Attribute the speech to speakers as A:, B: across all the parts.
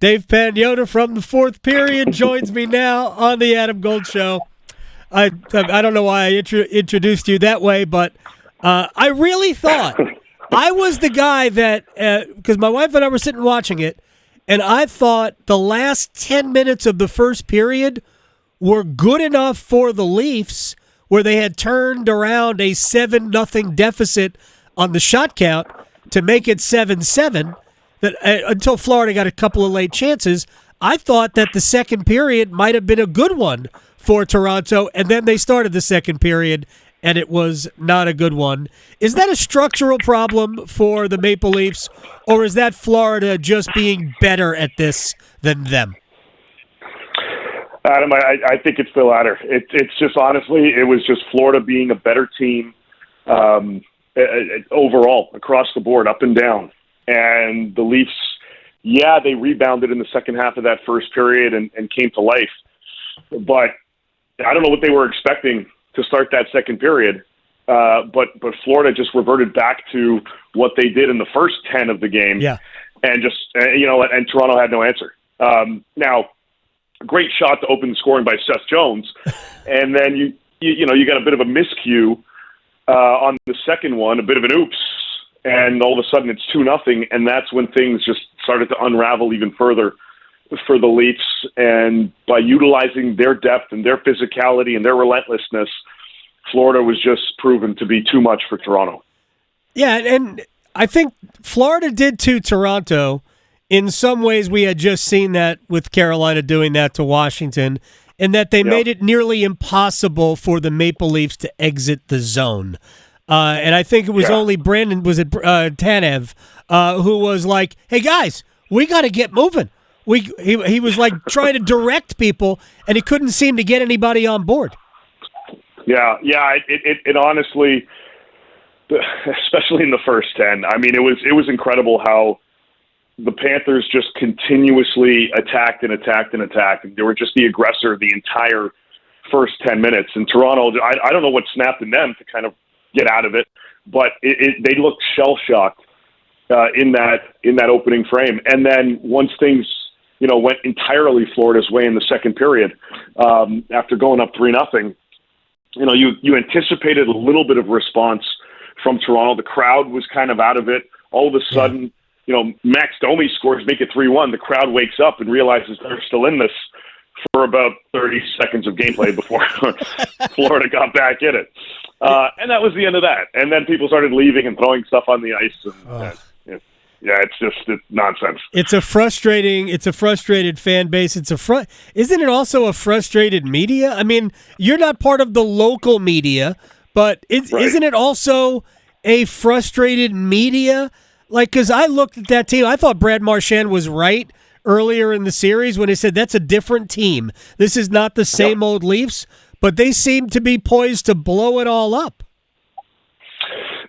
A: Dave Pagnotta from the fourth period joins me now on the Adam Gold Show. I don't know why I introduced you that way, but I really thought I was the guy that, because my wife and I were sitting watching it, and I thought the last 10 minutes of the first period were good enough for the Leafs, where they had turned around a 7-0 deficit on the shot count to make it 7-7, that until Florida got a couple of late chances. I thought that the second period might have been a good one for Toronto, and then they started the second period, and it was not a good one. Is that a structural problem for the Maple Leafs, or is that Florida just being better at this than them?
B: Adam, I think it's the latter. It's just, honestly, it was just Florida being a better team overall, across the board, up and down. And the Leafs, they rebounded in the second half of that first period and came to life. But I don't know what they were expecting to start that second period. But Florida just reverted back to what they did in the first 10 of the game. Yeah. And just, and Toronto had no answer. Now, great shot to open the scoring by Seth Jones. And then you got a bit of a miscue on the second one, a bit of an oops. And all of a sudden it's 2-0. And that's when things just started to unravel even further for the Leafs. And by utilizing their depth and their physicality and their relentlessness, Florida was just proven to be too much for Toronto.
A: Yeah, and I think Florida did to Toronto. In some ways, we had just seen that with Carolina doing that to Washington, and that they made it nearly impossible for the Maple Leafs to exit the zone. And I think it was only Tanev, who was like, "Hey guys, we got to get moving." He was like trying to direct people, and he couldn't seem to get anybody on board.
B: Yeah. It honestly, especially in the first 10, I mean, it was incredible how the Panthers just continuously attacked. And they were just the aggressor the entire first 10 minutes. And Toronto, I don't know what snapped in them to kind of get out of it, but they looked shell-shocked in that opening frame. And then once things, went entirely Florida's way in the second period, after going up 3-0, you anticipated a little bit of response from Toronto. The crowd was kind of out of it. All of a sudden, Max Domi scores, make it 3-1. The crowd wakes up and realizes they're still in this for about 30 seconds of gameplay before Florida got back in it. And that was the end of that. And then people started leaving and throwing stuff on the ice. And, it's nonsense.
A: It's a frustrated fan base. Isn't it also a frustrated media? I mean, you're not part of the local media, but isn't it also a frustrated media? Like, because I looked at that team, I thought Brad Marchand was right earlier in the series when he said that's a different team. This is not the same old Leafs, but they seem to be poised to blow it all up.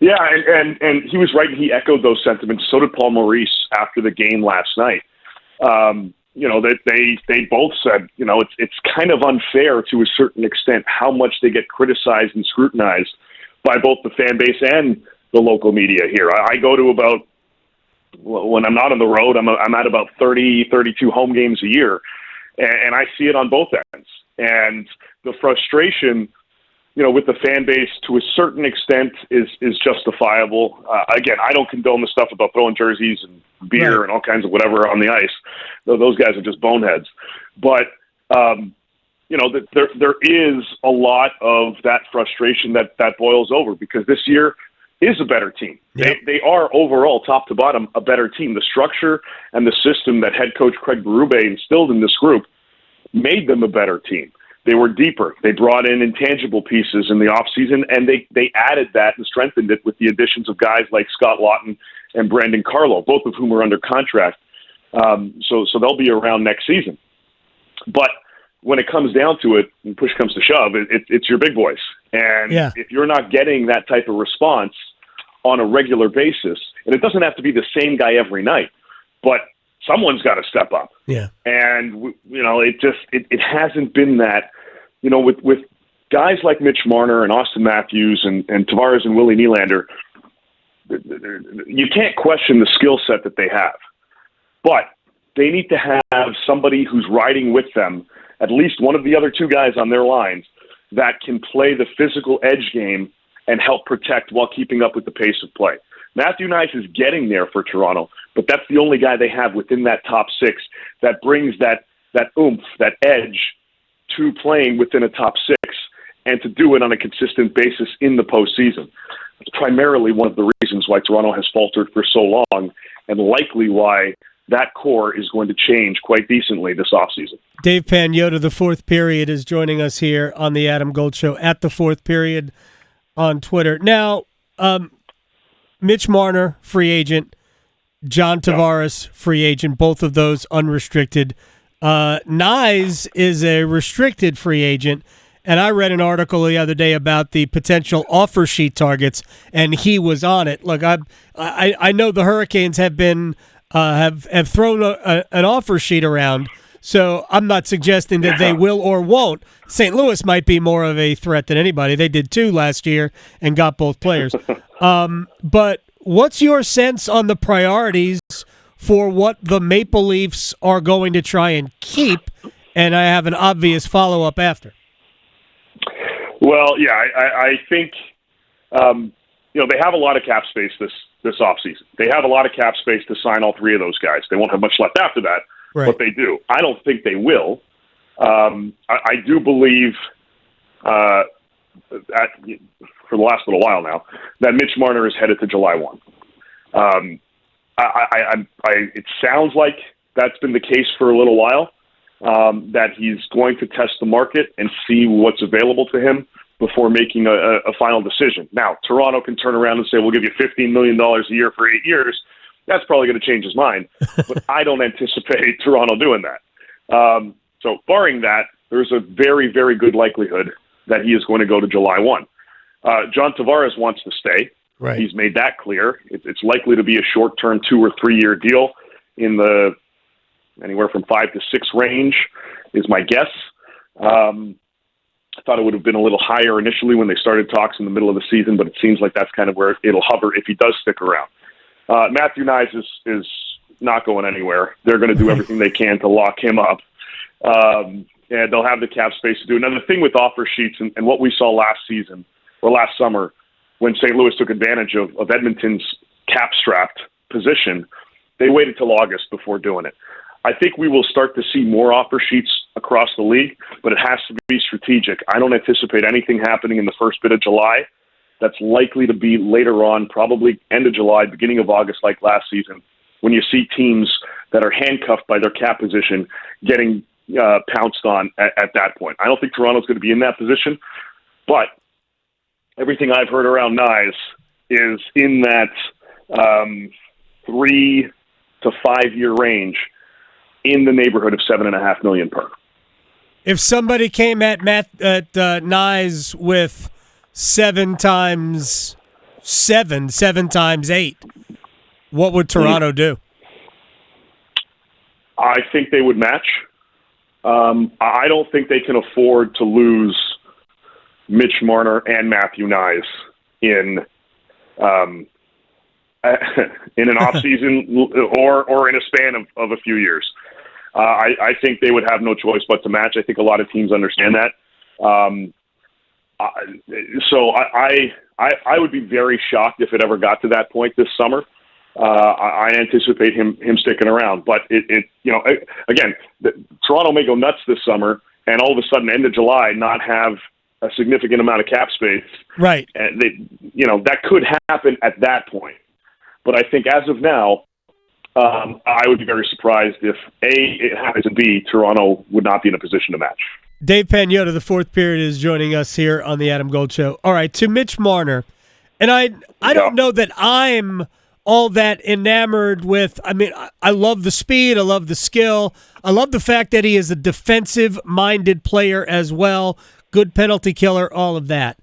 B: Yeah, and he was right. He echoed those sentiments. So did Paul Maurice after the game last night. That they both said, it's kind of unfair to a certain extent how much they get criticized and scrutinized by both the fan base and the local media here. I go to about, when I'm not on the road, I'm at about 30, 32 home games a year, and I see it on both ends. And the frustration, with the fan base to a certain extent is justifiable. Again, I don't condone the stuff about throwing jerseys and beer and all kinds of whatever on the ice. Those guys are just boneheads. But, there is a lot of that frustration that boils over because this year is a better team. Yep. They are overall, top to bottom, a better team. The structure and the system that head coach Craig Berube instilled in this group made them a better team. They were deeper. They brought in intangible pieces in the offseason, and they added that and strengthened it with the additions of guys like Scott Lawton and Brandon Carlo, both of whom are under contract. So they'll be around next season. But when it comes down to it, and push comes to shove, it's your big boys. And if you're not getting that type of response on a regular basis, and it doesn't have to be the same guy every night, but someone's got to step up.
A: Yeah.
B: And, it hasn't been that, with guys like Mitch Marner and Austin Matthews and Tavares and Willie Nylander, you can't question the skill set that they have. But they need to have somebody who's riding with them, at least one of the other two guys on their lines, that can play the physical edge game and help protect while keeping up with the pace of play. Matthew Nyes is getting there for Toronto, but that's the only guy they have within that top six that brings that oomph, that edge to playing within a top six and to do it on a consistent basis in the postseason. It's primarily one of the reasons why Toronto has faltered for so long and likely why that core is going to change quite decently this offseason.
A: Dave Pagnotta, the fourth period, is joining us here on the Adam Gold Show at the fourth period on Twitter. Now, Mitch Marner, free agent. John Tavares, free agent. Both of those unrestricted. Nyes is a restricted free agent. And I read an article the other day about the potential offer sheet targets, and he was on it. Look, I know the Hurricanes have been have thrown an offer sheet around, so I'm not suggesting that they will or won't. St. Louis might be more of a threat than anybody. They did 2 last year and got both players. But what's your sense on the priorities for what the Maple Leafs are going to try and keep? And I have an obvious follow-up after.
B: Well, yeah, I think they have a lot of cap space this offseason. They have a lot of cap space to sign all 3 of those guys. They won't have much left after that,
A: right,
B: but they do. I don't think they will. I do believe that for the last little while now that Mitch Marner is headed to July 1. It sounds like that's been the case for a little while. That he's going to test the market and see what's available to him before making a final decision. Now, Toronto can turn around and say, we'll give you $15 million a year for 8 years. That's probably going to change his mind, but I don't anticipate Toronto doing that. So barring that, there's a very, very good likelihood that he is going to go to July 1. John Tavares wants to stay.
A: Right.
B: He's made that clear. It's likely to be a short-term 2 or 3 year deal in the anywhere from 5 to 6 range is my guess. I thought it would have been a little higher initially when they started talks in the middle of the season, but it seems like that's kind of where it'll hover if he does stick around. Matthew Nyes is not going anywhere. They're going to do everything they can to lock him up. And they'll have the cap space to do it. Now, the thing with offer sheets and what we saw last season or last summer when St. Louis took advantage of Edmonton's cap-strapped position, they waited till August before doing it. I think we will start to see more offer sheets across the league, but it has to be strategic. I don't anticipate anything happening in the first bit of July. That's likely to be later on, probably end of July, beginning of August, like last season, when you see teams that are handcuffed by their cap position getting pounced on at that point. I don't think Toronto's going to be in that position, but everything I've heard around Nyes is in that 3 to 5 year range, in the neighborhood of $7.5 million per.
A: If somebody came at Nyes with 7 times 8, what would Toronto do?
B: I think they would match. I don't think they can afford to lose Mitch Marner and Matthew Nyes in an offseason or in a span of a few years. I think they would have no choice but to match. I think a lot of teams understand that. So I would be very shocked if it ever got to that point this summer. I anticipate him sticking around, but again, Toronto may go nuts this summer, and all of a sudden, end of July, not have a significant amount of cap space.
A: Right.
B: And that could happen at that point. But I think as of now, I would be very surprised if A, it happens, and B, Toronto would not be in a position to match.
A: Dave Pagnotta, the fourth period, is joining us here on the Adam Gold Show. All right, to Mitch Marner, and I don't know that I'm all that enamored with. I mean, I love the speed, I love the skill, I love the fact that he is a defensive-minded player as well, good penalty killer, all of that.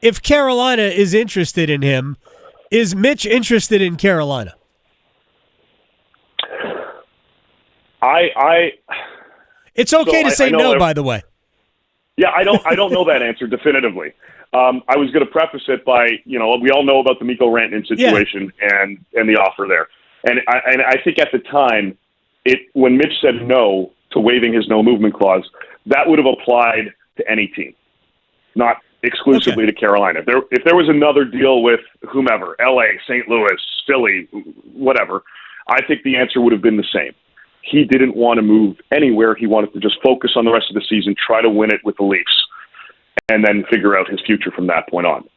A: If Carolina is interested in him, is Mitch interested in Carolina? It's okay to say no, by the way.
B: Yeah, I don't know that answer definitively. I was going to preface it by, we all know about the Mikko Rantanen situation and the offer there. And I think at the time, when Mitch said no to waiving his no movement clause, that would have applied to any team, not exclusively to Carolina. If there was another deal with whomever, LA, St. Louis, Philly, whatever, I think the answer would have been the same. He didn't want to move anywhere. He wanted to just focus on the rest of the season, try to win it with the Leafs, and then figure out his future from that point on.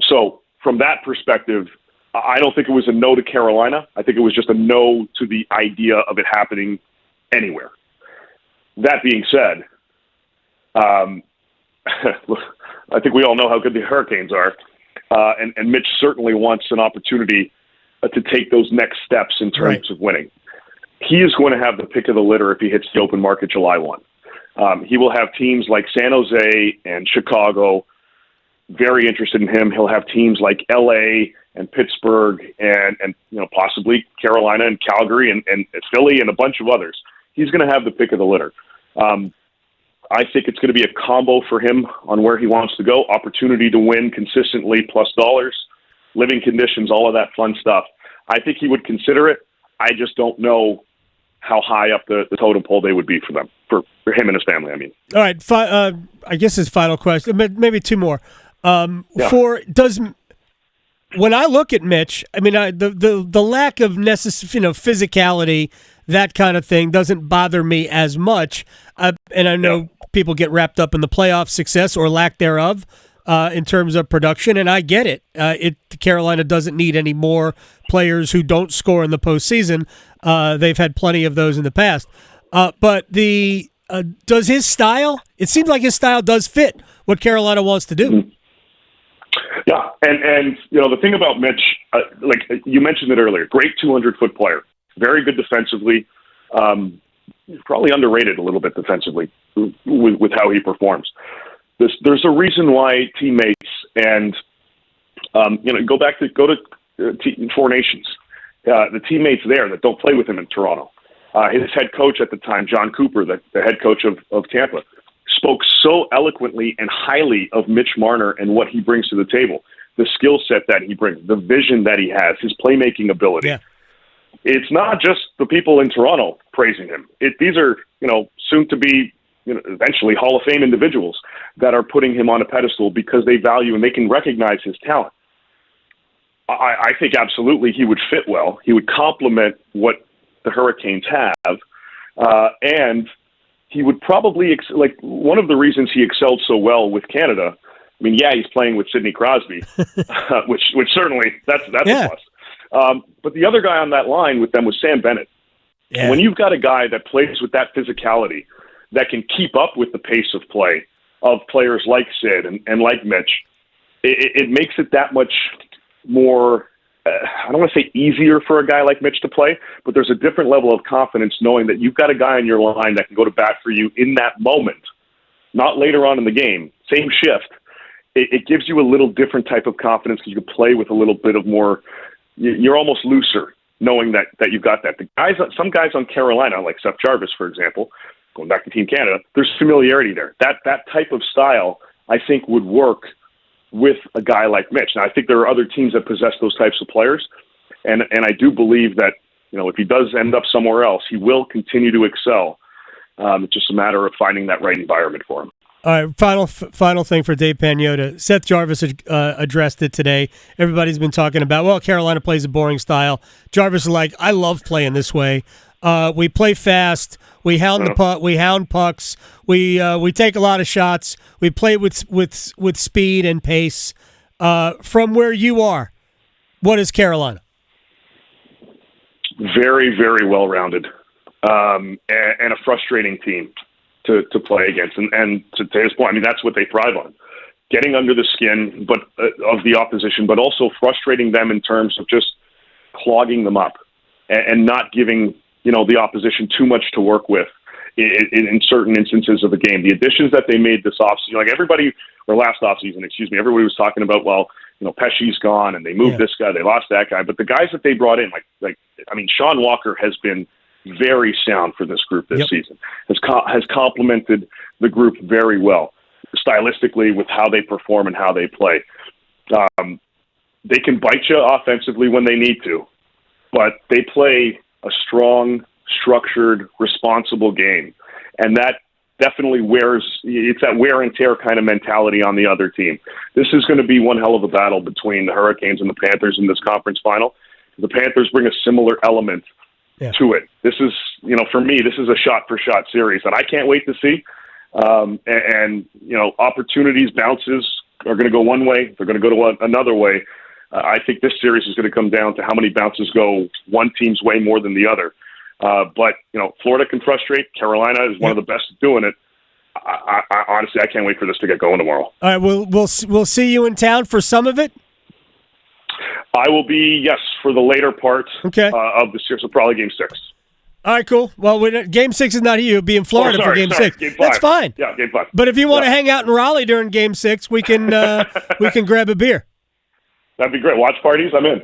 B: So from that perspective, I don't think it was a no to Carolina. I think it was just a no to the idea of it happening anywhere. That being said, I think we all know how good the Hurricanes are, and Mitch certainly wants an opportunity to take those next steps in terms of winning. He is going to have the pick of the litter if he hits the open market July 1. He will have teams like San Jose and Chicago very interested in him. He'll have teams like LA and Pittsburgh and possibly Carolina and Calgary and Philly and a bunch of others. He's going to have the pick of the litter. I think it's going to be a combo for him on where he wants to go. Opportunity to win consistently plus dollars, living conditions, all of that fun stuff. I think he would consider it. I just don't know how high up the totem pole they would be for them, for him and his family, I mean.
A: All right, I guess his final question, maybe two more. When I look at Mitch, I mean, the lack of physicality, that kind of thing, doesn't bother me as much. And I know people get wrapped up in the playoff success or lack thereof in terms of production, and I get it. Carolina doesn't need any more players who don't score in the postseason. They've had plenty of those in the past. But does his style? It seems like his style does fit what Carolina wants to do.
B: Mm-hmm. Yeah, and the thing about Mitch, like you mentioned it earlier, great 200-foot player, very good defensively, probably underrated a little bit defensively with how he performs. There's a reason why teammates and go to Four Nations, the teammates there that don't play with him in Toronto. His head coach at the time, John Cooper, the head coach of Tampa, spoke so eloquently and highly of Mitch Marner and what he brings to the table, the skill set that he brings, the vision that he has, his playmaking ability. Yeah. It's not just the people in Toronto praising him. These are, soon to be, eventually Hall of Fame individuals that are putting him on a pedestal because they value and they can recognize his talent. I think absolutely he would fit well. He would complement what the Hurricanes have, and he would probably one of the reasons he excelled so well with Canada. I mean, he's playing with Sidney Crosby, which certainly that's a plus. But the other guy on that line with them was Sam Bennett. Yeah. When you've got a guy that plays with that physicality, that can keep up with the pace of play of players like Sid and like Mitch, it makes it that much more. I don't want to say easier for a guy like Mitch to play, but there's a different level of confidence knowing that you've got a guy on your line that can go to bat for you in that moment, not later on in the game, same shift. It gives you a little different type of confidence because you can play with a little bit of more, you're almost looser knowing that you've got that. Some guys on Carolina, like Seth Jarvis, for example, going back to Team Canada, there's familiarity there. That type of style, I think, would work with a guy like Mitch. Now, I think there are other teams that possess those types of players, and I do believe that if he does end up somewhere else, he will continue to excel. It's just a matter of finding that right environment for him.
A: All right, final thing for Dave Pagnotta. Seth Jarvis addressed it today. Everybody's been talking about, Carolina plays a boring style. Jarvis is like, I love playing this way. We play fast. We hound the puck. We hound pucks. We take a lot of shots. We play with speed and pace. From where you are, what is Carolina?
B: Very, very well-rounded, and a frustrating team to play against. And to his point, I mean, that's what they thrive on. Getting under the skin of the opposition, but also frustrating them in terms of just clogging them up and not giving the opposition too much to work with in certain instances of the game. The additions that they made this offseason, everybody was talking about, Pesci's gone and they moved this guy, they lost that guy. But the guys that they brought in, Sean Walker has been very sound for this group this season, has complemented the group very well, stylistically with how they perform and how they play. They can bite you offensively when they need to, but they play a strong, structured, responsible game. And that definitely it's that wear and tear kind of mentality on the other team. This is going to be one hell of a battle between the Hurricanes and the Panthers in this conference final. The Panthers bring a similar element to it. This is, for me, this is a shot-for-shot series that I can't wait to see. And opportunities, bounces are going to go one way. They're going to go to another way. I think this series is going to come down to how many bounces go one team's way more than the other. But Florida can frustrate. Carolina is one of the best at doing it. I honestly, I can't wait for this to get going tomorrow.
A: All right, we'll see you in town for some of it.
B: I will be, yes, for the later part of the series, so probably Game 6.
A: All right, cool. Well, Game 6 is not here. You'll be in Florida for Game 6.
B: Game 5.
A: That's fine.
B: Yeah, Game 5.
A: But if you want to hang out in Raleigh during Game 6, we can grab a beer.
B: That'd be great. Watch parties, I'm in.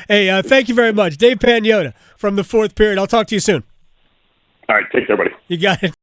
A: Hey, thank you very much. Dave Pagnotta from the fourth period. I'll talk to you soon.
B: All right, take care, buddy.
A: You got it.